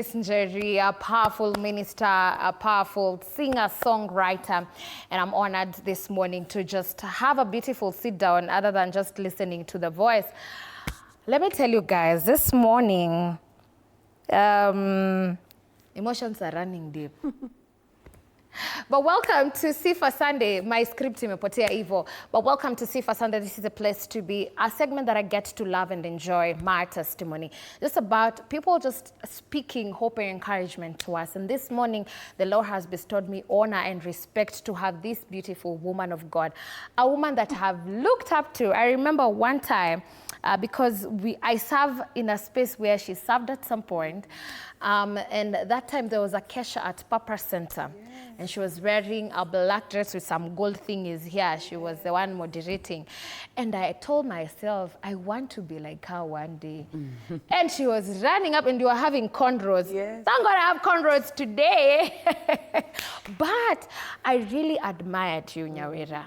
Nyawira, a powerful minister, a powerful singer-songwriter, and I'm honored this morning to just have a beautiful sit down other than just listening to the voice. Let me tell you guys, this morning, emotions are running deep. But welcome to Sifa Sunday. My script imepotea hivyo. But welcome to Sifa Sunday. This is a place to be, a segment that I get to love and enjoy, my testimony. Just about people just speaking hope and encouragement to us. And this morning, the Lord has bestowed me honor and respect to have this beautiful woman of God, a woman that I have looked up to. I remember one time, because I serve in a space where she served at some point. And that time there was a Kesha at Papa Center. Yes. And she was wearing a black dress with some gold thingies here. She was the one moderating. And I told myself, I want to be like her one day. And she was running up and you were having cornrows. Yes. So I'm going to have cornrows today. But I really admired you, Nyawira.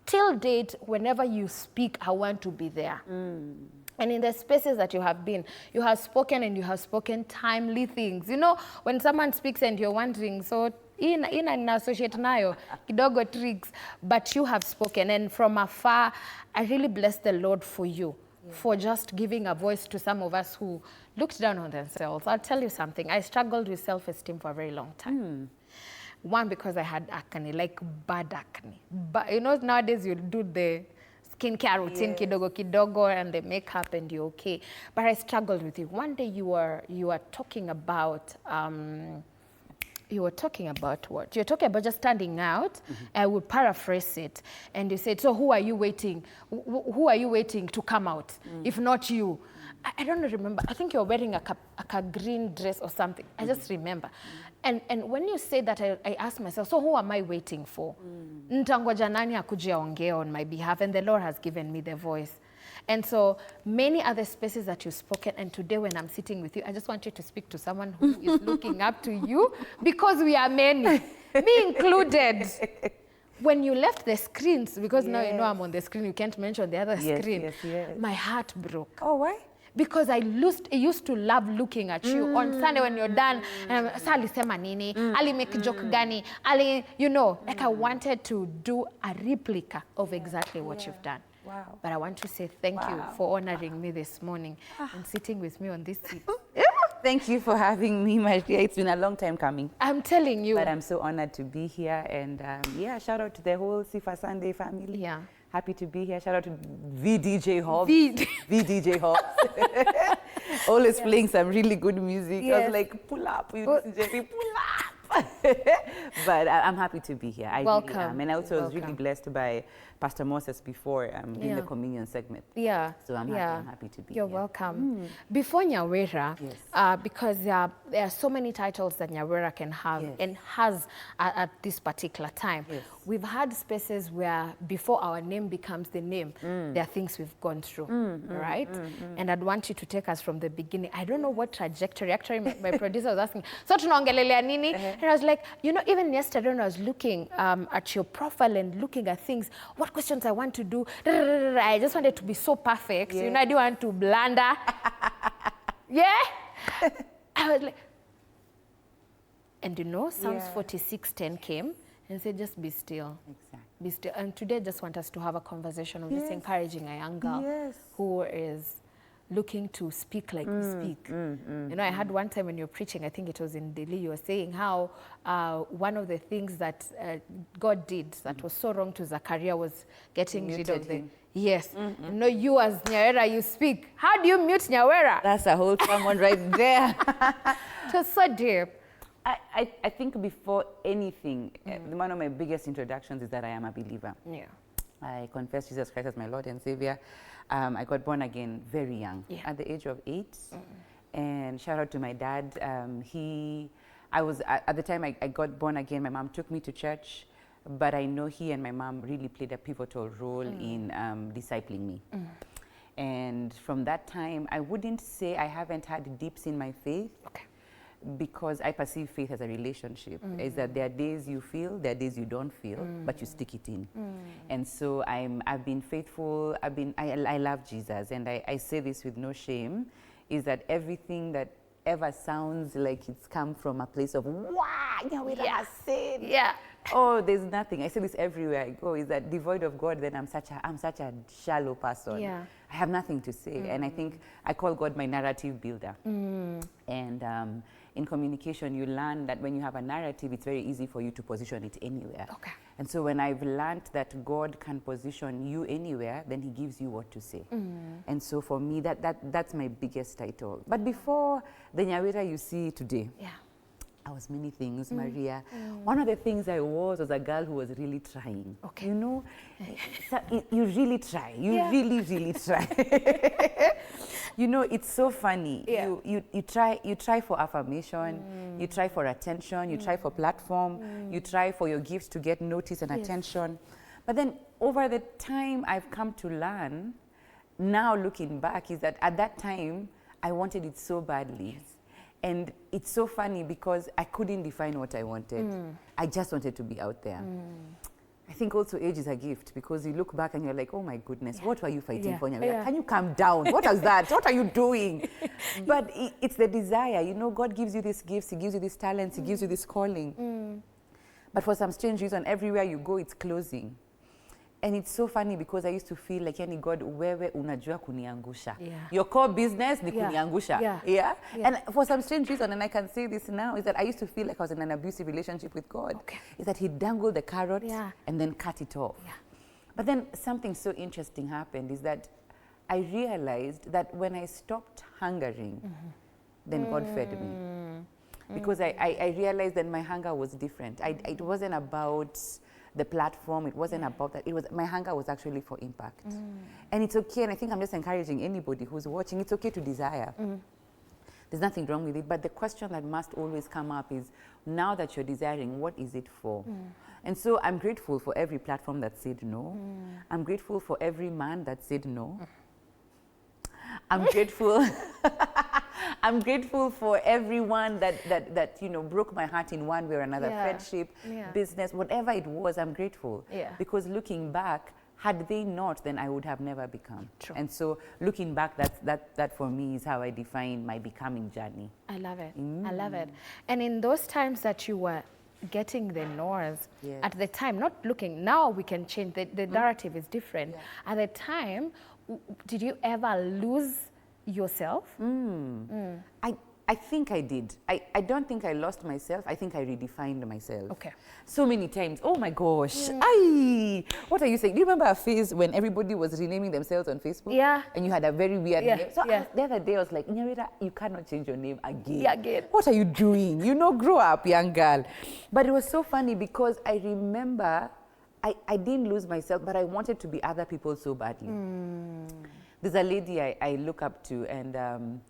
Till date, whenever you speak, I want to be there. And in the spaces that you have been, you have spoken and you have spoken timely things. You know, when someone speaks and you're wondering, so in an associate nayo, kidogo tricks, but you have spoken. And from afar, I really bless the Lord for you, for just giving a voice to some of us who looked down on themselves. I'll tell you something. I struggled with self-esteem for a very long time. One, because I had acne, like bad acne. But you know, nowadays you do the skincare routine, kidogo kidogo, and the makeup, and you're okay. But I struggled with it. One day you were talking about what? You're talking about just standing out. I would paraphrase it, and you said, "So who are you waiting? Who are you waiting to come out? If not you." I don't remember. I think you're wearing a green dress or something. I just remember. And when you say that, I asked myself, so who am I waiting for? Ntangoja nani akuje aongee on my behalf? And the Lord has given me the voice. And so many other spaces that you've spoken, and today when I'm sitting with you, I just want you to speak to someone who is looking up to you, because we are many, me included. When you left the screens, because now you know I'm on the screen, you can't mention the other screen, my heart broke. Oh, why? Because I used to love looking at you on Sunday when you're done. And I'm Sali sema nini, Ali make joke gani, Ali, you know, like I wanted to do a replica of exactly what you've done. Wow. But I want to say thank you for honoring me this morning and sitting with me on this seat. Thank you for having me, my dear. It's been a long time coming. I'm telling you. But I'm so honored to be here. And yeah, shout out to the whole Sifa Sunday family. Yeah. Happy to be here. Shout out to VDJ Hobbs. VDJ Hobbs. Always playing some really good music. I was like, pull up, VDJ, pull up. But I'm happy to be here. Welcome. Really am. And I also was really blessed by Pastor Moses before in the communion segment. Yeah. So I'm happy to be You're here. welcome. Before Nyawira, because there are so many titles that Nyawira can have and has at this particular time. We've had spaces where before our name becomes the name, there are things we've gone through, right? And I'd want you to take us from the beginning. I don't know what trajectory. Actually, my producer was asking, so tunaongelelea nini? And I was like, you know, even yesterday when I was looking at your profile and looking at things, what questions I want to do, I just wanted to be so perfect. You know, I didn't want to blunder. I was like, and you know, Psalms 46:10 came and said, just be still. Exactly. Be still. And today I just want us to have a conversation of this encouraging a young girl who is looking to speak like we speak. You know, I had one time when you were preaching, I think it was in Delhi, you were saying how one of the things that God did that was so wrong to Zachariah was getting rid of the... Yes. You know, you as Nyawira, you speak. How do you mute Nyawira? That's a whole sermon right there. It was so deep. I think before anything, one of my biggest introductions is that I am a believer. Yeah. I confess Jesus Christ as my Lord and Savior. I got born again very young, at the age of 8. And shout out to my dad. At the time I got born again, my mom took me to church, but I know he and my mom really played a pivotal role in discipling me. And from that time, I wouldn't say I haven't had dips in my faith. Because I perceive faith as a relationship. Is that there are days you feel, there are days you don't feel, but you stick it in. And so I've been faithful. I love Jesus, and I say this with no shame, is that everything that ever sounds like it's come from a place of, wow, Nyawira has said. Yeah. Oh, there's nothing. I say this everywhere I go, is that devoid of God, then I'm such a shallow person. Yeah. I have nothing to say. And I think I call God my narrative builder. And in communication, you learn that when you have a narrative, it's very easy for you to position it anywhere. Okay. And so when I've learned that God can position you anywhere, then he gives you what to say. And so for me, that's my biggest title. But before the Nyawira you see today, I was many things, Maria. One of the things I was a girl who was really trying. Okay. You know, so you really try. You really, really try. You know, it's so funny. Yeah. You try for affirmation, you try for attention, you try for platform, you try for your gifts to get notice and attention. But then over the time I've come to learn, now looking back, is that at that time I wanted it so badly. And it's so funny because I couldn't define what I wanted. I just wanted to be out there. I think also age is a gift, because you look back and you're like, oh my goodness, what were you fighting for? Can you calm down? What was that? What are you doing? But it's the desire. You know, God gives you these gifts, he gives you these talents, he gives you this calling. But for some strange reason, everywhere you go, it's closing. And it's so funny because I used to feel like, yani God, wewe unajua kuniangusha. Your core business ni kuniangusha. And for some strange reason, and I can say this now, is that I used to feel like I was in an abusive relationship with God. Is that he dangled the carrot and then cut it off. But then something so interesting happened, is that I realized that when I stopped hungering, then God fed me. Because I realized that my hunger was different. It wasn't about the platform, it wasn't about that. It was, my hunger was actually for impact. And it's okay, and I think I'm just encouraging anybody who's watching, it's okay to desire. There's nothing wrong with it, but the question that must always come up is, now that you're desiring, what is it for? And so I'm grateful for every platform that said no. I'm grateful for every man that said no. I'm grateful. I'm grateful for everyone that you know, broke my heart in one way or another. Friendship, business, whatever it was, I'm grateful. Because looking back, had they not, then I would have never become. And so looking back, that for me is how I define my becoming journey. I love it. I love it. And in those times that you were getting the no's, at the time, not looking, now we can change, the narrative is different. At the time, did you ever lose yourself? I think I did. I don't think I lost myself. I think I redefined myself. Okay. So many times. Oh my gosh. Ay, what are you saying? Do you remember a phase when everybody was renaming themselves on Facebook? And you had a very weird name. So the other day I was like, Nyawira, you cannot change your name again. What are you doing? You know, grow up, young girl. But it was so funny because I remember I didn't lose myself, but I wanted to be other people so badly. There's a lady I look up to, and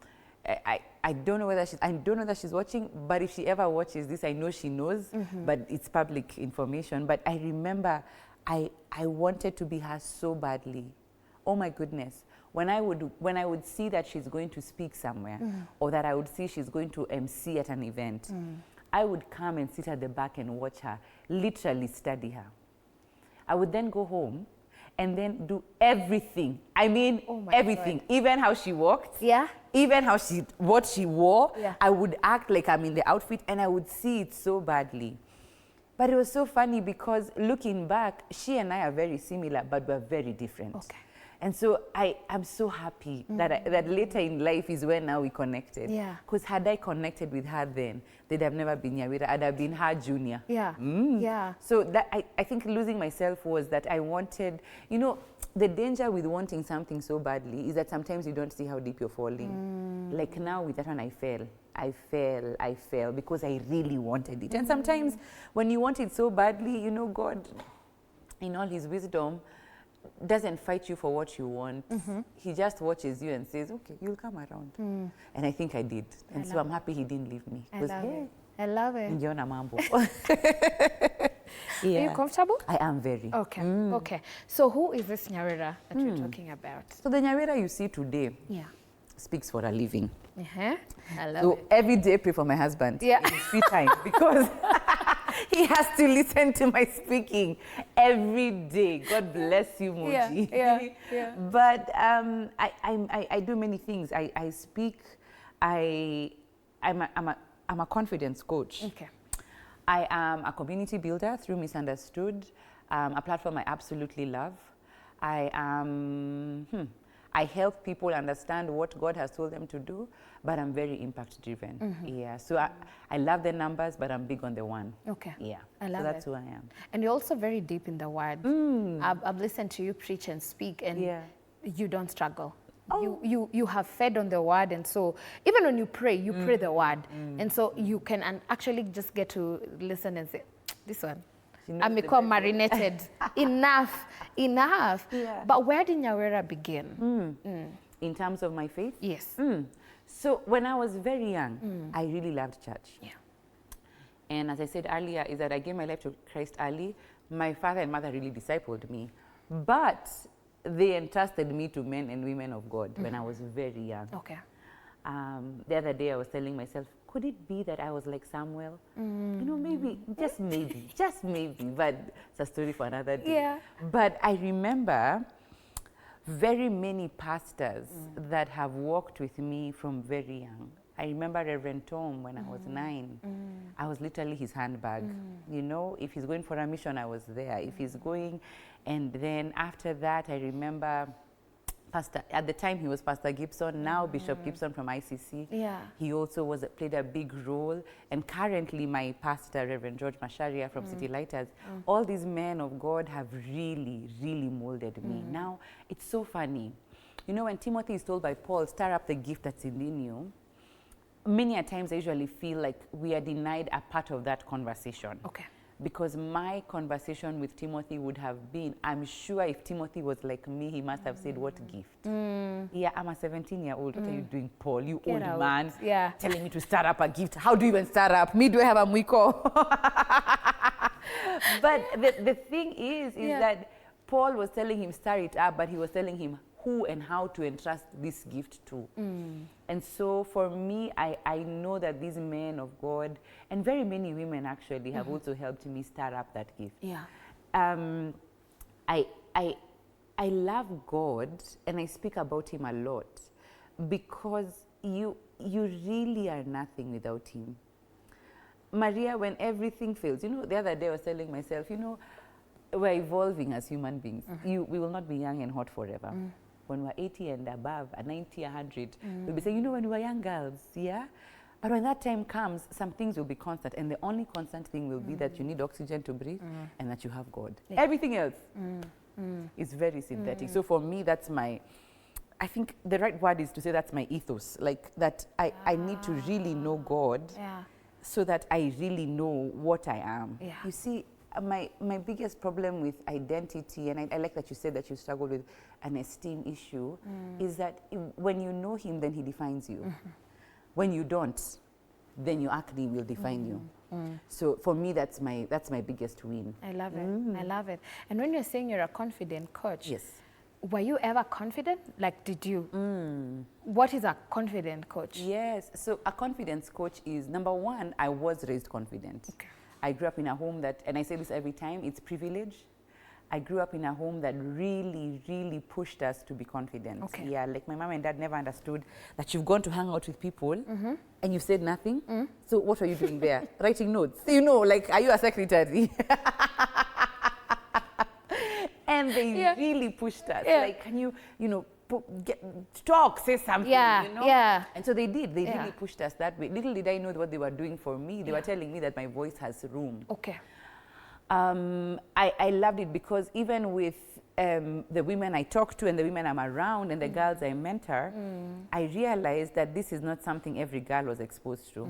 I don't know whether she's watching, but if she ever watches this, I know she knows, but it's public information. But I remember I wanted to be her so badly. Oh my goodness. When I would see that she's going to speak somewhere, or that I would see she's going to MC at an event, I would come and sit at the back and watch her, literally study her. I would then go home and then do everything. I mean, everything. God. Even how she walked. Even how what she wore. I would act like I'm in the outfit, and I would see it so badly. But it was so funny because looking back, she and I are very similar, but we're very different. And so I'm so happy that later in life is when now we connected. Because had I connected with her then, they'd have never been Nyawira. I'd have been her junior. So that I think losing myself was that I wanted, you know, the danger with wanting something so badly is that sometimes you don't see how deep you're falling. Like now with that one, I fell because I really wanted it. And sometimes when you want it so badly, you know, God, in all his wisdom, doesn't fight you for what you want. He just watches you and says, okay, you'll come around. And I think I did. And so I'm happy he didn't leave me. I love it. Ngiona mambo. Are you comfortable? I am very. Okay. Okay. So who is this Nyawira that you're talking about? So the Nyawira you see today speaks for a living. I love so it. Every day pray for my husband in his free time because he has to listen to my speaking every day. God bless you, Moji. But I do many things. I speak. I I'm a confidence coach. Okay. I am a community builder through Misunderstood, a platform I absolutely love. I help people understand what God has told them to do, but I'm very impact driven. Yeah, so I love the numbers, but I'm big on the one. Okay. Yeah, I love so that's it. who I am. And you're also very deep in the word. I've listened to you preach and speak, and you don't struggle. You have fed on the word, and so even when you pray the word, and so you can actually just get to listen and say, this one, I'm marinated. enough. Yeah. But where did Nyawira begin? In terms of my faith? Yes. So when I was very young, I really loved church. Yeah. And as I said earlier, is that I gave my life to Christ early. My father and mother really discipled me, but they entrusted me to men and women of God when I was very young. Okay. The other day I was telling myself, could it be that I was like Samuel? You know, maybe, just maybe, but it's a story for another day. Yeah. But I remember very many pastors that have walked with me from very young. I remember Reverend Tom when I was 9. I was literally his handbag. You know, if he's going for a mission, I was there. If he's going, and then after that, I remember Pastor, at the time he was Pastor Gibson, now Bishop Gibson from ICC. Yeah. He also played a big role. And currently my pastor, Reverend George Masharia from City Lighters, all these men of God have really, really molded me. Now, it's so funny. You know, when Timothy is told by Paul, stir up the gift that's in you, many a times I usually feel like we are denied a part of that conversation. Okay. Because my conversation with Timothy would have been, I'm sure if Timothy was like me, he must have said, what gift? Yeah, I'm a 17-year-old. What are you doing, Paul? You Get old out. man, Yeah. telling me to start up a gift. How do you even start up? Me, do I have a mwiko? But the thing is that Paul was telling him, start it up, but he was telling him who and how to entrust this gift to. And so for me, I know that these men of God, and very many women actually, have also helped me start up that gift. Yeah. I love God, and I speak about him a lot, because you really are nothing without him. Maria, when everything fails, you know, the other day I was telling myself, you know, we're evolving as human beings. We will not be young and hot forever. When we're 80 and above, 90, 100, we'll be saying, you know, when we were young girls, yeah? But when that time comes, some things will be constant. And the only constant thing will be that you need oxygen to breathe and that you have God. Yeah. Everything else is very synthetic. So for me, that's my, I think the right word is to say that's my ethos. Like that I need to really know God so that I really know what I am. Yeah. You see, my biggest problem with identity, and I like that you said that you struggle with an esteem issue, is that when you know him, then he defines you. When you don't, then your acne will define you. So for me, that's my biggest win. I love it. I love it. And when you're saying you're a confident coach, yes, were you ever confident? Like, did you? What is a confident coach? Yes. So a confidence coach is, number one, I was raised confident. Okay. I grew up in a home that, and I say this every time, it's privilege. I grew up in a home that really, really pushed us to be confident. Okay. Yeah, like my mom and dad never understood that you've gone to hang out with people and you said nothing. So what are you doing there? Writing notes. So, you know, like, are you a secretary? And they really pushed us. Like, can you know, talk, say something, you know? Yeah. And so they did. They really pushed us that way. Little did I know what they were doing for me. They were telling me that my voice has room. Okay. I loved it because even with the women I talk to and the women I'm around and the girls I mentor, I realized that this is not something every girl was exposed to.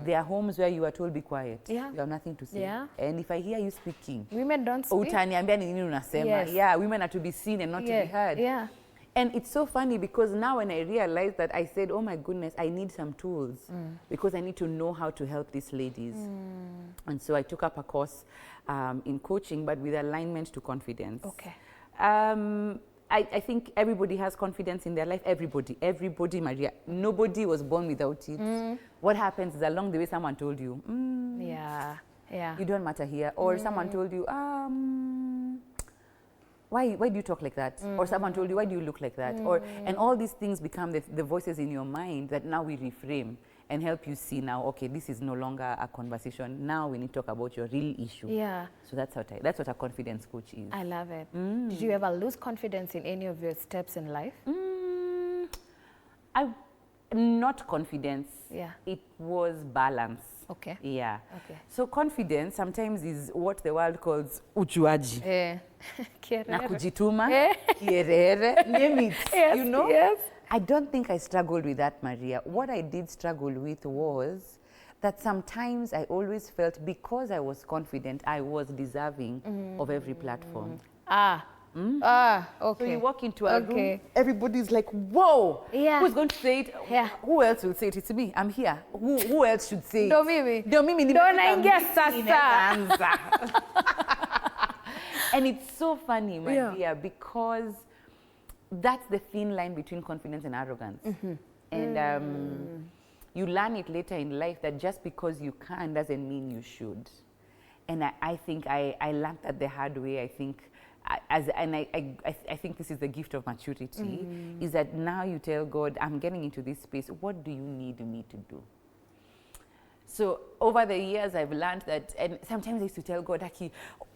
There are homes where you are told, be quiet. Yeah. You have nothing to say. Yeah. And if I hear you speaking, women don't speak. Yeah, women are to be seen and not to be heard. Yeah. And it's so funny because now when I realized that, I said, oh my goodness, I need some tools because I need to know how to help these ladies. And so I took up a course in coaching, but with alignment to confidence. Okay. I think everybody has confidence in their life. Everybody, Maria. Nobody was born without it. What happens is along the way someone told you, you don't matter here. Or someone told you, why do you talk like that? Or someone told you, why do you look like that? And all these things become the voices in your mind that now we reframe. and help you see now, okay, this is no longer a conversation. Now we need to talk about your real issue. Yeah. So that's what a confidence coach is. I love it. Did you ever lose confidence in any of your steps in life? Not confidence. Yeah. It was balance. Okay. Yeah. Okay. So confidence sometimes is what the world calls ujuaji. Na kujituma, kierere, name it. Yes, you know? yes. I don't think I struggled with that, Maria. What I did struggle with was that sometimes I always felt because I was confident, I was deserving of every platform. Okay. So you walk into a room, everybody's like, whoa, who's going to say it? Yeah. Who else will say it? It's me, I'm here. Who else should say it? Ndio mimi. Ndio mimi. Ndio naingia sasa. And it's so funny, my dear, because that's the thin line between confidence and arrogance. And you learn it later in life that just because you can doesn't mean you should. And I think I learned that the hard way. I think I think this is the gift of maturity, is that now you tell God, I'm getting into this space, what do you need me to do? So over the years, I've learned that, and sometimes I used to tell God, Aki,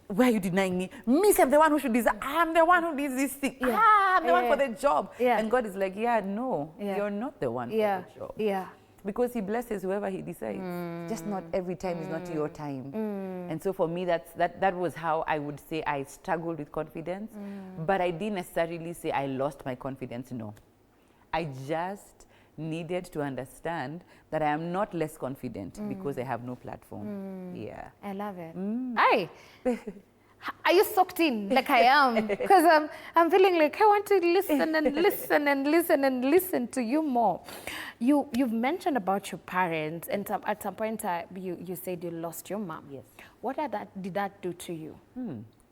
why are you denying me? Me, I'm the one who should deserve, I'm the one who needs this thing. I'm the one for the job. And God is like, no, you're not the one for the job. Because he blesses whoever he decides. Just not every time is not your time. And so for me, that was how I would say I struggled with confidence. But I didn't necessarily say I lost my confidence, no. I just needed to understand that I am not less confident because I have no platform. Yeah. I love it. Hi. Are you soaked in like I am? Because I'm feeling like I want to listen and listen and listen and listen to you more. You've mentioned about your parents, and at some point you said you lost your mom. Yes. What did that do to you?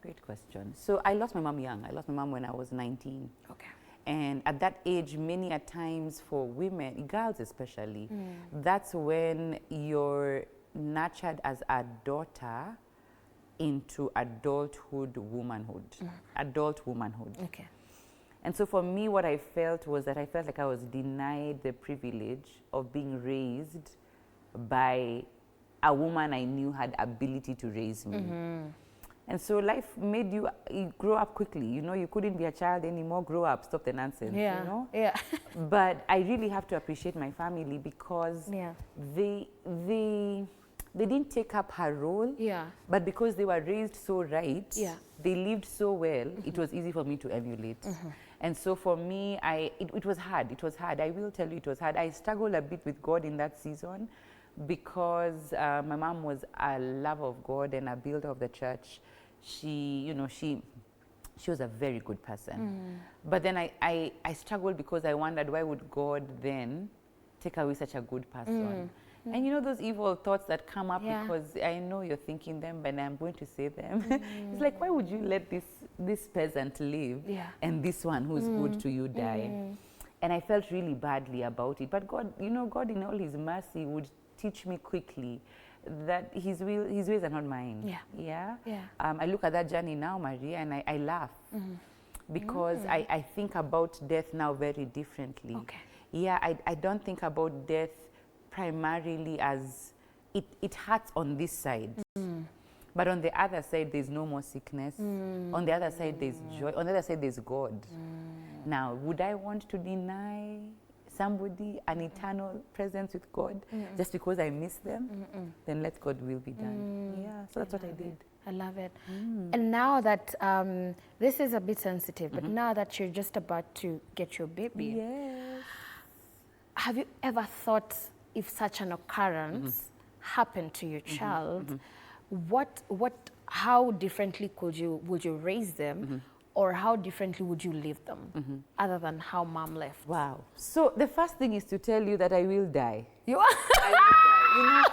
Great question. So I lost my mom young. I lost my mom when I was 19. Okay. And at that age, many a times for women, girls especially, that's when you're nurtured as a daughter into adult womanhood. Okay. And so for me, what I felt was that I felt like I was denied the privilege of being raised by a woman I knew had ability to raise me. And so life made you grow up quickly. You know, you couldn't be a child anymore. Grow up, stop the nonsense. You know? But I really have to appreciate my family because they didn't take up her role, but because they were raised so right, they lived so well, it was easy for me to emulate. And so for me, it was hard. It was hard. I will tell you it was hard. I struggled a bit with God in that season because my mom was a lover of God and a builder of the church. She was a very good person. But then I struggled because I wondered, why would God then take away such a good person? And you know those evil thoughts that come up because I know you're thinking them, but I'm going to say them. It's like, why would you let this peasant live and this one who's good to you die? And I felt really badly about it. But God, you know, God in all his mercy would teach me quickly that his ways are not mine. I look at that journey now, Maria, and I laugh because I think about death now very differently. I don't think about death primarily as it hurts on this side. But on the other side, there's no more sickness. On the other side, there's joy. On the other side, there's God. Now, would I want to deny somebody an eternal presence with God just because I miss them? Then let God will be done. So that's what I did. I love it. And now that, this is a bit sensitive, but now that you're just about to get your baby, have you ever thought, if such an occurrence happened to your child, how differently would you raise them, or how differently would you leave them, other than how mom left? Wow. So the first thing is to tell you that I will die. You are? I will die. You know,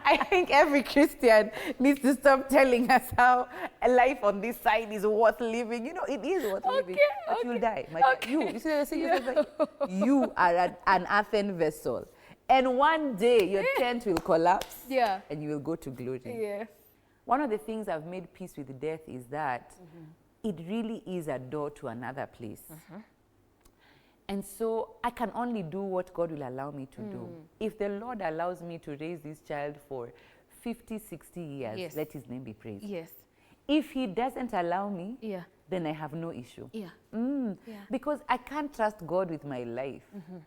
I think every Christian needs to stop telling us how a life on this side is worth living. You know, it is worth living, but you'll die. You see, you are an earthen vessel, and one day your tent will collapse, and you will go to glory. One of the things I've made peace with death is that it really is a door to another place. And so I can only do what God will allow me to do. If the Lord allows me to raise this child for 50, 60 years, Yes. let his name be praised. Yes. If he doesn't allow me, Yeah. then I have no issue. Yeah. Yeah. Because I can't trust God with my life,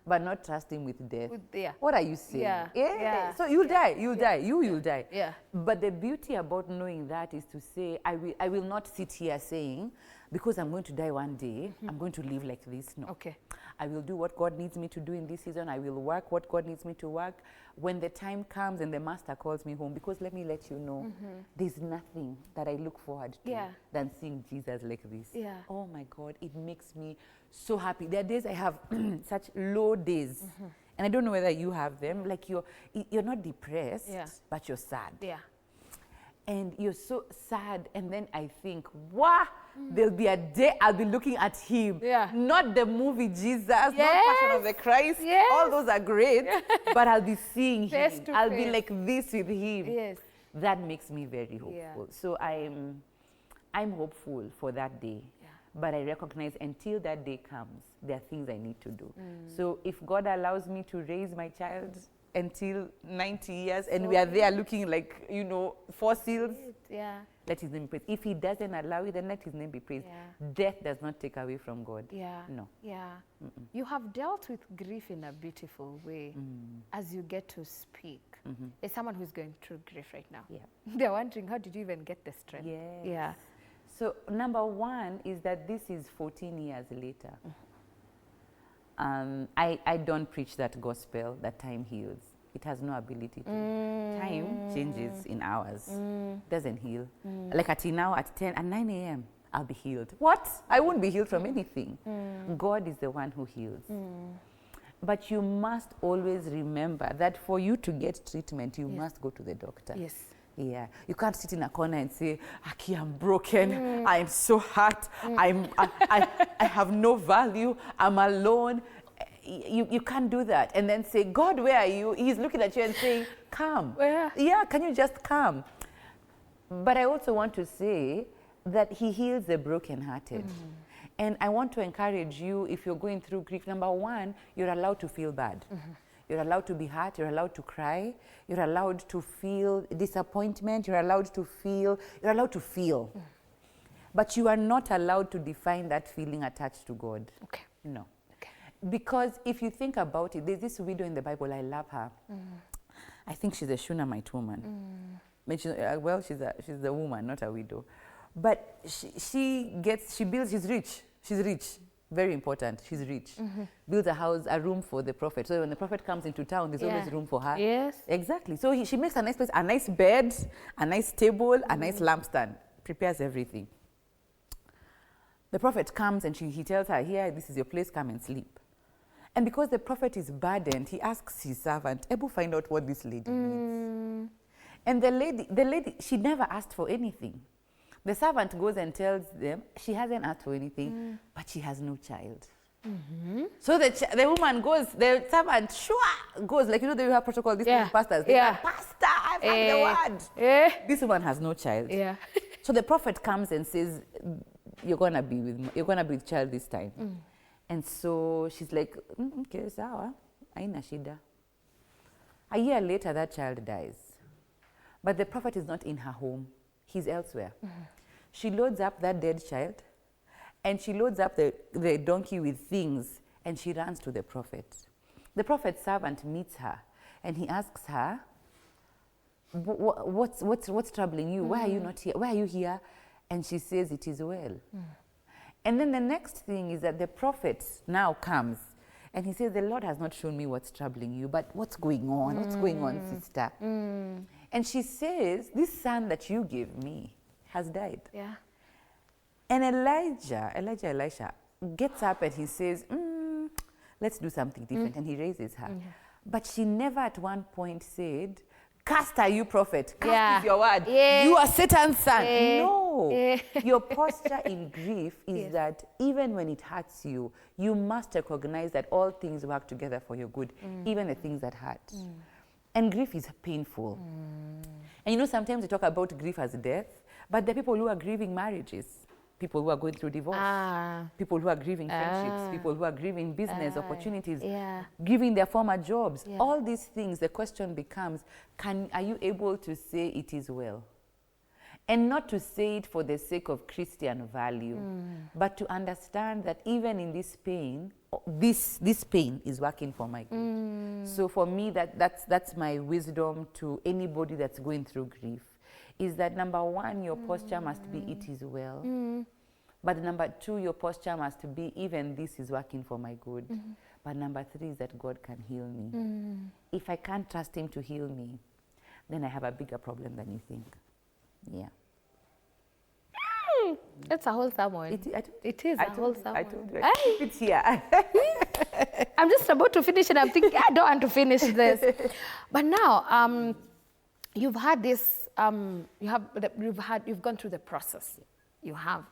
but not trust him with death. Yeah. What are you saying? Yeah. Yeah. So you'll die, you'll die, you'll die. Yeah. But the beauty about knowing that is to say, I will not sit here saying, because I'm going to die one day, I'm going to live like this. No. Okay. I will do what God needs me to do in this season. I will work what God needs me to work. When the time comes and the master calls me home, because let me let you know, there's nothing that I look forward to than seeing Jesus like this. Yeah. Oh my God, it makes me so happy. There are days I have such low days, and I don't know whether you have them. Like you're not depressed, but you're sad. Yeah. And you're so sad, and then I think, wow, there'll be a day I'll be looking at him. Yeah. Not the movie Jesus, not Passion of the Christ. Yes. All those are great, but I'll be seeing Face him. to I'll be face. like this with him. Yes. That makes me very hopeful. Yeah. So I'm hopeful for that day. Yeah. But I recognize until that day comes, there are things I need to do. So if God allows me to raise my child until 90 years and we are there looking like, you know, fossils, Yeah. let his name be praised. If he doesn't allow it, then let his name be praised. Yeah. Death does not take away from God. Yeah. No. Yeah. You have dealt with grief in a beautiful way as you get to speak. There's someone who's going through grief right now. Yeah. They're wondering, how did you even get the strength? Yes. Yeah. So number one is that this is 14 years later. I don't preach that gospel that time heals. It has no ability to. Time changes in hours. Doesn't heal. Like at now at 10 at 9 a.m. I'll be healed. What? I won't be healed from anything. God is the one who heals. But you must always remember that for you to get treatment, you must go to the doctor. Yes. Yeah, you can't sit in a corner and say, Aki, I'm broken, I'm so hurt, I have no value, I'm alone. You can't do that. And then say, God, where are you? He's looking at you and saying, come. Where? Yeah, can you just come? But I also want to say that he heals the brokenhearted. And I want to encourage you, if you're going through grief, number one, you're allowed to feel bad. You're allowed to be hurt, you're allowed to cry, you're allowed to feel disappointment, you're allowed to feel. But you are not allowed to define that feeling attached to God. Okay. No. Okay. Because if you think about it, there's this widow in the Bible, I love her. I think she's a Shunammite woman. But she's a woman, not a widow. But she's rich. She's rich. Very important. She's rich. Builds a house, a room for the prophet. So when the prophet comes into town, there's always room for her. Yes. Exactly. So she makes a nice place, a nice bed, a nice table, a nice lampstand. Prepares everything. The prophet comes and he tells her, here, this is your place, come and sleep. And because the prophet is burdened, he asks his servant, Ebu, find out what this lady needs. And the lady, she never asked for anything. The servant goes and tells them she hasn't asked for anything, but she has no child. So the woman goes, the servant goes, like, you know, they have protocol, these pastors. They're like, Pastor, I've heard the word. This woman has no child. Yeah. So the prophet comes and says, you're gonna be with child this time. And so she's like, okay, sawa, aina shida. A year later, that child dies. But the prophet is not in her home. He's elsewhere. She loads up that dead child, and she loads up the donkey with things, and she runs to the prophet. The prophet's servant meets her, and he asks her, what's troubling you? Why are you not here? Why are you here? And she says, it is well. And then the next thing is that the prophet now comes, and he says, the Lord has not shown me what's troubling you, but what's going on? What's going on, sister? And she says, this son that you gave me has died. Yeah. And Elisha gets up and he says, let's do something different. And he raises her. But she never at one point said, cast are you, prophet? Cast is your word. You are Satan's son. No. Your posture in grief is that even when it hurts you, you must recognize that all things work together for your good, even the things that hurt. And grief is painful. And you know, sometimes we talk about grief as death, but there are people who are grieving marriages. people who are going through divorce, people who are grieving friendships, people who are grieving business opportunities, grieving their former jobs. All these things, the question becomes, are you able to say it is well? And not to say it for the sake of Christian value, but to understand that even in this pain, this pain is working for my good. So for me, that's my wisdom to anybody that's going through grief, is that number one, your posture must be, it is well. But number two, your posture must be, even this is working for my good. But number three is that God can heal me. If I can't trust him to heal me, then I have a bigger problem than you think. Yeah. It's a whole sermon. It is a whole sermon. I told you, I keep it here. I'm just about to finish it. I'm thinking, I don't want to finish this. But now, you've had this, you've gone through the process. You have.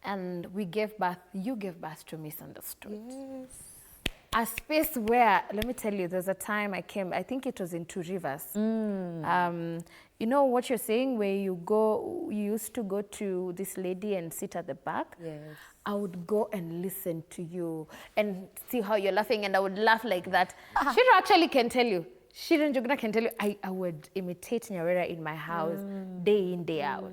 And you gave birth to Misunderstood. Yes. A space where, let me tell you, there's a time I came, I think it was in Two Rivers. You know what you're saying, where you used to go to this lady and sit at the back? Yes. I would go and listen to you and see how you're laughing, and I would laugh like that. Shiro actually can tell you, Shiro Njuguna can tell you, I would imitate Nyawira in my house, day in, day out.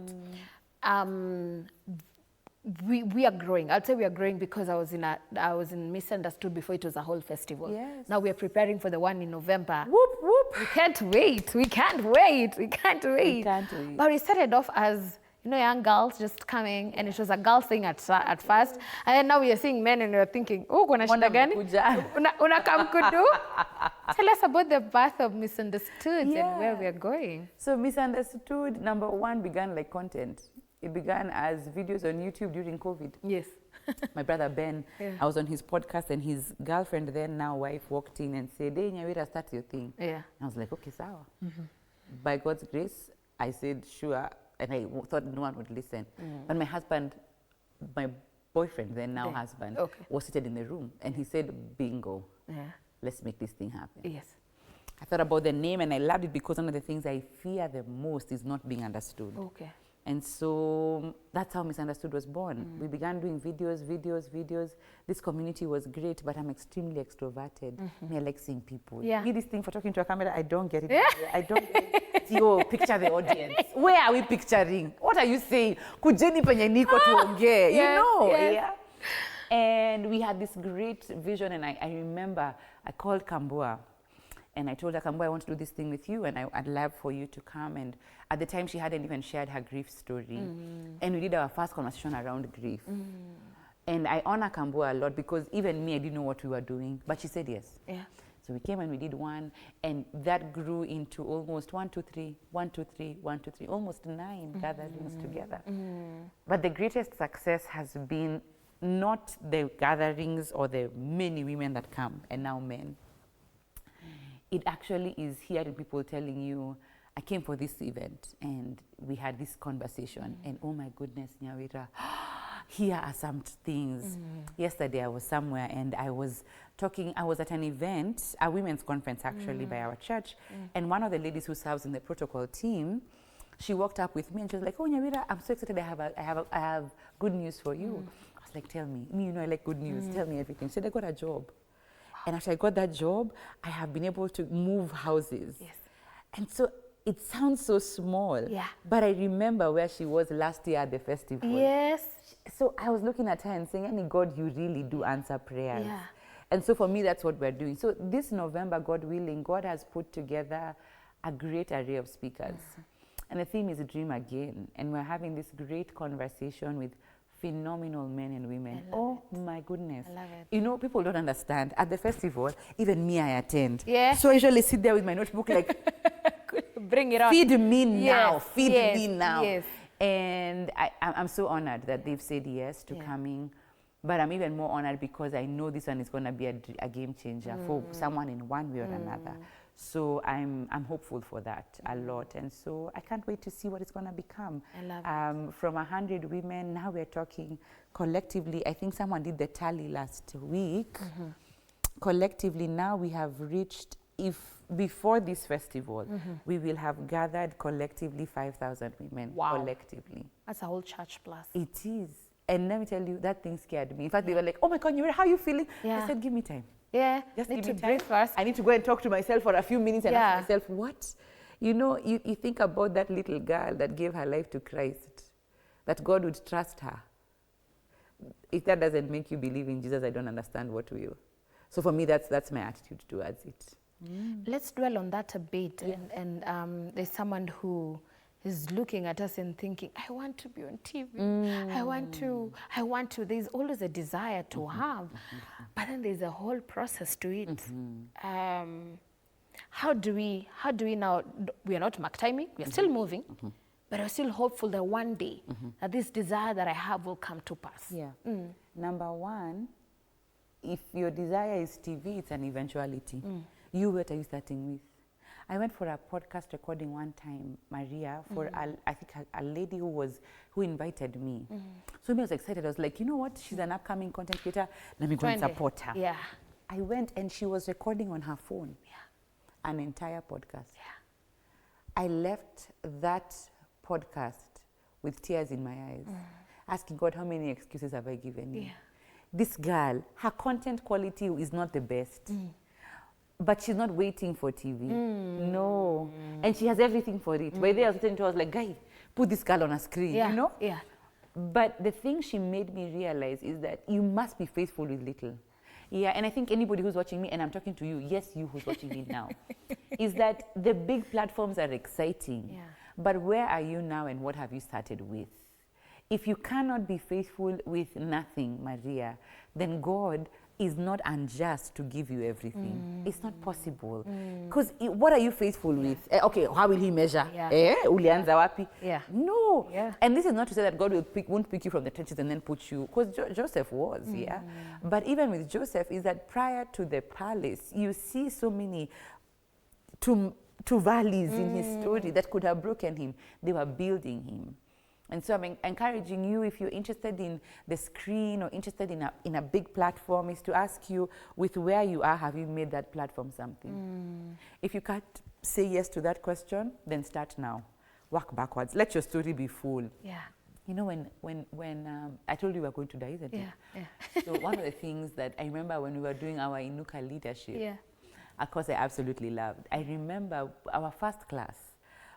We are growing. I'd say we are growing because I was in Misunderstood before it was a whole festival. Yes. Now we are preparing for the one in November. Whoop, whoop. We can't wait. We can't wait. We can't wait. We can't wait. But we started off as, you know, young girls just coming, and it was a girl thing at first. And then now we are seeing men, and we're thinking, oh, kuna shida gani? Unakam kudu? Tell us about the birth of Misunderstood and where we are going. So Misunderstood, number one, began like content. It began as videos on YouTube during COVID. Yes. My brother Ben, I was on his podcast, and his girlfriend, then now wife, walked in and said, hey, Nyawira, start your thing. Yeah. I was like, okay, sawa. By God's grace, I said, sure. And I thought no one would listen. But my husband, my boyfriend, then now husband, was seated in the room. And he said, bingo, let's make this thing happen. Yes. I thought about the name, and I loved it because one of the things I fear the most is not being understood. Okay. And so that's how Misunderstood was born. We began doing videos. This community was great, but I'm extremely extroverted. I like seeing people. Yeah. This thing for talking to a camera, I don't get it. I don't get it. Yo, picture the audience. Where are we picturing? What are you saying? Kujeni penye niko tuongee. You know? Yeah. And we had this great vision, and I remember I called Kambua. And I told her, Kambua, I want to do this thing with you, and I'd love for you to come. And at the time, she hadn't even shared her grief story. And we did our first conversation around grief. And I honor Kambua a lot, because even me, I didn't know what we were doing. But she said yes. Yeah. So we came and we did one, and that grew into almost 1, 2, 3, 1, 2, 3, 1, 2, 3, almost 9 gatherings together. But the greatest success has been not the gatherings or the many women that come, and now men. It actually is hearing people telling you, I came for this event and we had this conversation, and oh my goodness, Nyawira, here are some things. Yesterday I was somewhere and I was at an event, a women's conference actually by our church, and one of the ladies who serves in the protocol team, she walked up with me and she was like, oh Nyawira, I'm so excited, I have good news for you. I was like, tell me, you know I like good news, tell me everything. She said, I got a job. And after I got that job, I have been able to move houses. Yes. And so it sounds so small. Yeah. But I remember where she was last year at the festival. Yes. So I was looking at her and saying, Annie, God, you really do answer prayers. Yeah. And so for me, that's what we're doing. So this November, God willing, God has put together a great array of speakers. And the theme is Dream Again. And we're having this great conversation with phenomenal men and women. Oh my goodness. I love it. You know, people don't understand. At the festival, even me, I attend. Yeah. So I usually sit there with my notebook like, bring it on. Feed me now. Feed me now. Yes. And I'm so honored that they've said yes to coming. But I'm even more honored because I know this one is going to be a game changer for someone in one way or another. So I'm hopeful for that a lot. And so I can't wait to see what it's going to become. I love it. From 100 women, now we're talking collectively. I think someone did the tally last week. Collectively, now we have reached, if before this festival, we will have gathered collectively 5,000 women. Wow. Collectively. That's a whole church plus. It is. And let me tell you, that thing scared me. In fact, they were like, oh my God, Nyawira, how are you feeling? Yeah. I said, give me time. Yeah, Just need give to me time. breathe first. I need to go and talk to myself for a few minutes and Yeah. ask myself, what? You know, you think about that little girl that gave her life to Christ, that God would trust her. If that doesn't make you believe in Jesus, I don't understand what will. So for me, that's my attitude towards it. Let's dwell on that a bit. Yeah. And there's someone who is looking at us and thinking, I want to be on TV. I want to. There's always a desire to have, but then there's a whole process to it. How do we now, we are not mark timing, we are still moving, but we're still hopeful that one day that this desire that I have will come to pass. Yeah. Number one, if your desire is TV, it's an eventuality. What are you starting with? I went for a podcast recording one time, Maria, for I think a lady who invited me. So I was excited. I was like, you know what? She's an upcoming content creator. Let me go and support her. Yeah. I went and she was recording on her phone. Yeah. An entire podcast. Yeah. I left that podcast with tears in my eyes, asking God, how many excuses have I given you? Yeah. This girl, her content quality is not the best. But she's not waiting for TV. No. And she has everything for it. By then I was saying to her, I was like, guy, put this girl on a screen, Yeah. you know? Yeah. But the thing she made me realize is that you must be faithful with little. Yeah, and I think anybody who's watching me, and I'm talking to you, yes, you who's watching me now, is that the big platforms are exciting. Yeah. But where are you now and what have you started with? If you cannot be faithful with nothing, Maria, then God is not unjust to give you everything. It's not possible. Because what are you faithful with? Okay, how will he measure? Ulianza wapi? Yeah. No. Yeah. And this is not to say that God won't pick you from the trenches and then put you, because Joseph was, yeah. But even with Joseph, is that prior to the palace, you see so many two valleys in his story that could have broken him. They were building him. And so I'm encouraging you, if you're interested in the screen or interested in a big platform, is to ask you, with where you are, have you made that platform something? If you can't say yes to that question, then start now. Work backwards. Let your story be full. Yeah. You know, when I told you we were going to die, isn't it? Yeah. So one of the things that I remember when we were doing our Inuka leadership, Yeah. a course I absolutely loved. I remember our first class,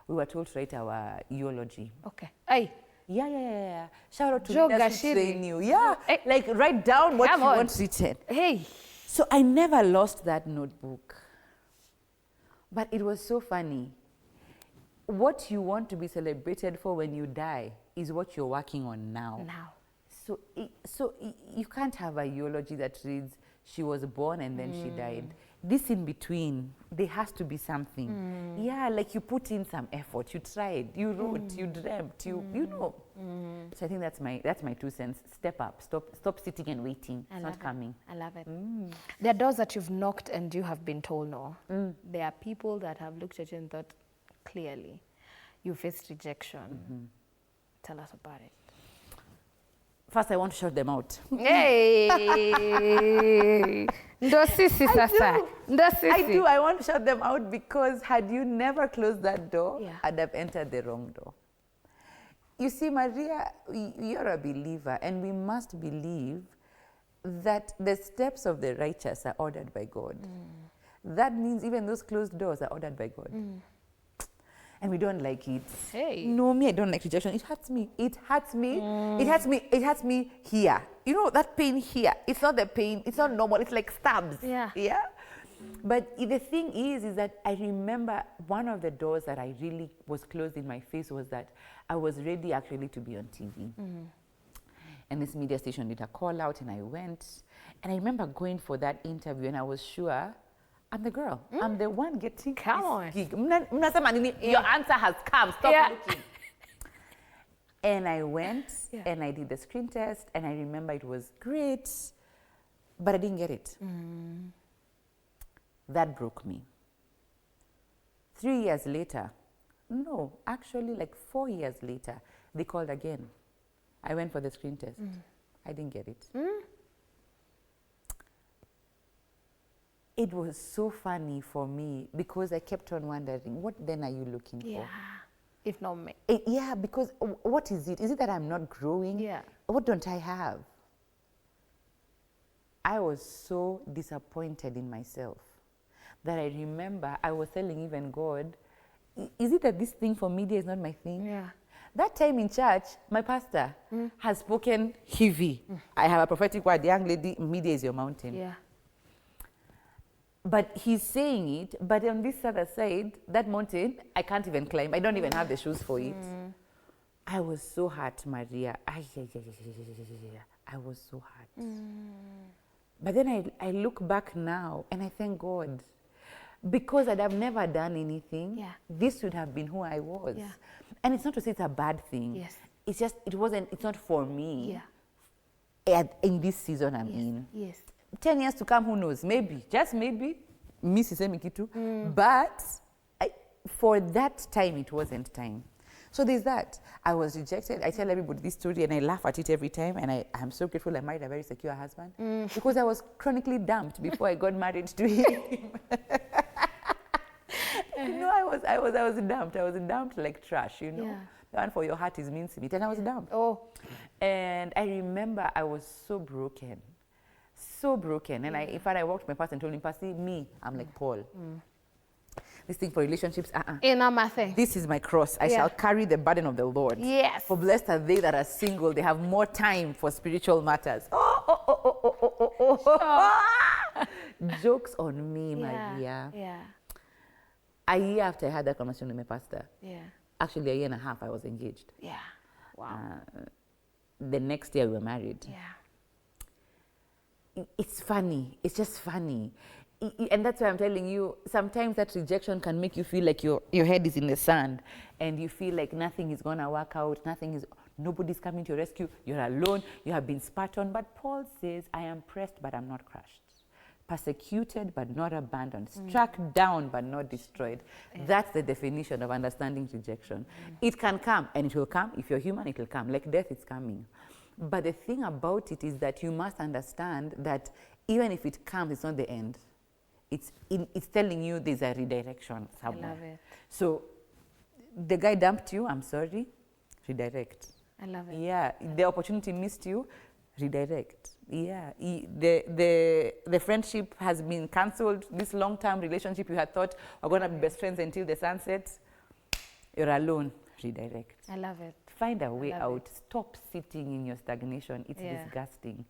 we were told to write our eulogy. Okay. Aye. Yeah. Shout out to Joe leaders who Gashiri. train you. Yeah, Hey. like write down what Come you on. want written. Hey. So I never lost that notebook. But it was so funny. What you want to be celebrated for when you die is what you're working on now. So you can't have a eulogy that reads, she was born and then she died. This in between, there has to be something. Yeah, like you put in some effort, you tried, you wrote, you dreamt, you know. So I think that's my 2 cents. Step up, stop sitting and waiting. It's not coming. I love it. There are doors that you've knocked and you have been told no. There are people that have looked at you and thought, clearly, you faced rejection. Tell us about it. First, I want to shout them out. Hey! Ndo sisi sasa. Ndo sisi. I do. I want to shout them out because had you never closed that door, Yeah. I'd have entered the wrong door. You see, Maria, you're a believer, and we must believe that the steps of the righteous are ordered by God. That means even those closed doors are ordered by God. And we don't like it. Hey. No, me, I don't like rejection. It hurts me. It hurts me. It hurts me. It hurts me here. You know, that pain here. It's not the pain. It's not normal. It's like stabs. Yeah. Yeah. But the thing is that I remember one of the doors that I really was closed in my face was that I was ready actually to be on TV. And this media station did a call out and I went. And I remember going for that interview and I was sure I'm the girl. I'm the one getting this gig. Your answer has come. Stop looking. And I went and I did the screen test and I remember it was great, but I didn't get it. That broke me. 3 years later, no, actually like 4 years later, they called again. I went for the screen test. I didn't get it. It was so funny for me because I kept on wondering, what then are you looking for? If not me. Yeah, because what is it? Is it that I'm not growing? Yeah. what don't I have? I was so disappointed in myself that I remember I was telling even God, is it that this thing for media is not my thing? Yeah. That time in church, my pastor has spoken heavy. I have a prophetic word, young lady, media is your mountain. Yeah. But he's saying it, but on this other side, that mountain, I can't even climb. I don't even have the shoes for it. I was so hurt, Maria. I was so hurt. But then I look back now and I thank God. Because I'd have never done anything, this would have been who I was. Yeah. And it's not to say it's a bad thing. Yes. It's just, it's not for me. Yeah. In this season I'm in. Yes. 10 years to come, who knows? Maybe, just maybe, sisemi kitu. But for that time, it wasn't time. So there's that. I was rejected. I tell everybody this story and I laugh at it every time. And I'm so grateful I married a very secure husband because I was chronically dumped before I got married to him. No, I was dumped. I was dumped like trash, you know. Yeah. The one for your heart is mincemeat. And I was dumped. Oh. And I remember I was so broken. So broken. And in fact, I walked to my pastor and told him, Pastor, I'm like Paul. This thing for relationships, this is my cross. I shall carry the burden of the Lord. Yes. For blessed are they that are single. They have more time for spiritual matters. Jokes on me, Maria. Yeah. A year after I had that conversation with my pastor, actually a year and a half, I was engaged. Yeah. Wow. The next year we were married. Yeah. It's funny. It's just funny. And that's why I'm telling you, sometimes that rejection can make you feel like your head is in the sand and you feel like nothing is going to work out, nobody's coming to your rescue, you're alone, you have been spat on. But Paul says, I am pressed, but I'm not crushed. Persecuted, but not abandoned. Struck down, but not destroyed. That's the definition of understanding rejection. It can come, and it will come. If you're human, it will come. Like death, it's coming. But the thing about it is that you must understand that even if it comes, it's not the end. It's telling you there's a redirection somewhere. I love it. So the guy dumped you, I'm sorry, redirect. I love it. Yeah, the opportunity missed you, redirect. Yeah, the friendship has been cancelled. This long-term relationship you had thought were going to be best friends until the sunset, you're alone, redirect. I love it. Find a way out. Stop sitting in your stagnation. It's disgusting.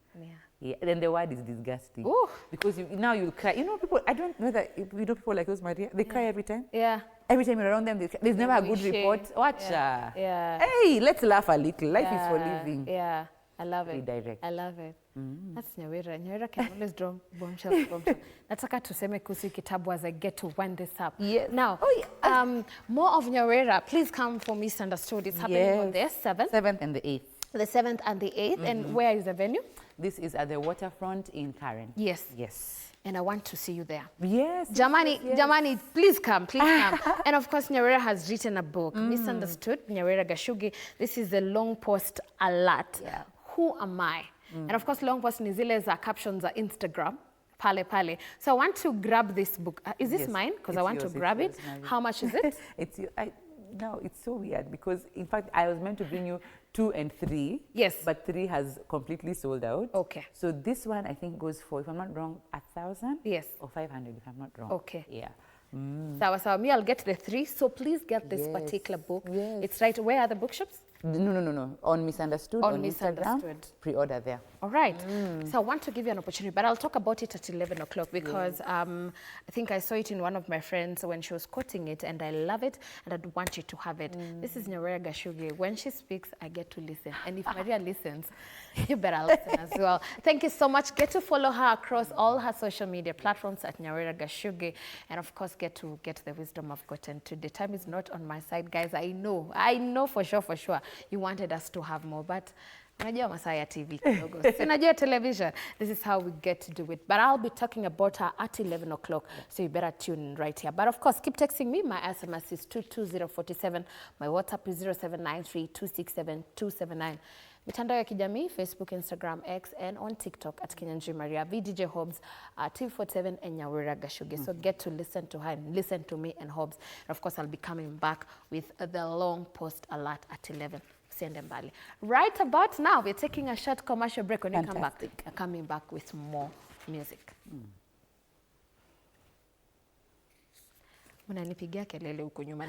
Yeah. Then the word is disgusting. Ooh. Because now you cry. You know, people, I don't know that, you know people like those, Maria, they cry every time. Yeah. Every time you're around them, there's never a good report. Watch. Yeah. Hey, let's laugh a little. Life is for living. Yeah. I love it. Redirect. I love it. That's Nyawira. Nyawira can always draw bombshell. Nataka tuseme kuhusu kitabu as I get to wind this up. Yes. Now, more of Nyawira. Please come for Misunderstood. It's happening on the 7th. 7th and the 8th. The 7th and the 8th. And where is the venue? This is at the waterfront in Karen. Yes. Yes. And I want to see you there. Yes. Jamani, please come, please come. And of course, Nyawira has written a book, Misunderstood, Nyawira Gachugi. This is the long post alert. Yeah. Who am I? And of course, long post ni zile za captions za Instagram, pale. So I want to grab this book. Is this mine? Because I want to grab it. How much is it? No, it's so weird because, in fact, I was meant to bring you 2 and 3. Yes. But 3 has completely sold out. Okay. So this one, I think, goes for, if I'm not wrong, 1,000? Yes. Or 500, if I'm not wrong. Okay. Yeah. So me, I'll get the 3. So please get this particular book. Yes. It's right. Where are the bookshops? No. On Misunderstood. On Instagram. Misunderstood. Pre-order there. All right. So I want to give you an opportunity, but I'll talk about it at 11 o'clock because I think I saw it in one of my friends when she was quoting it, and I love it, and I'd want you to have it. This is Nyawira Gachugi. When she speaks, I get to listen. And if Maria listens, you better listen as well. Thank you so much. Get to follow her across all her social media platforms at Nyawira Gachugi. And of course, get to get the wisdom I've gotten today. Time is not on my side, guys. I know for sure. You wanted us to have more, but unajua masaa ya TV kidogo. Unajua television. This is how we get to do it. But I'll be talking about her at 11 o'clock, so you better tune in right here. But of course, keep texting me. My SMS is 22047. My WhatsApp is 0793267279. Mitandao ya kijamii, Facebook, Instagram, X, and on TikTok at Kenyanji Maria, VDJ Hobbs, TV47, and Nyawira Gachugi. So get to listen to her and listen to me and Hobbs. And of course, I'll be coming back with the long post alert at 11. usiende mbali. Right about now, we're taking a short commercial break. When you come back, Fantastic. we're coming back with more music. Mnanipigia kelele huko nyuma.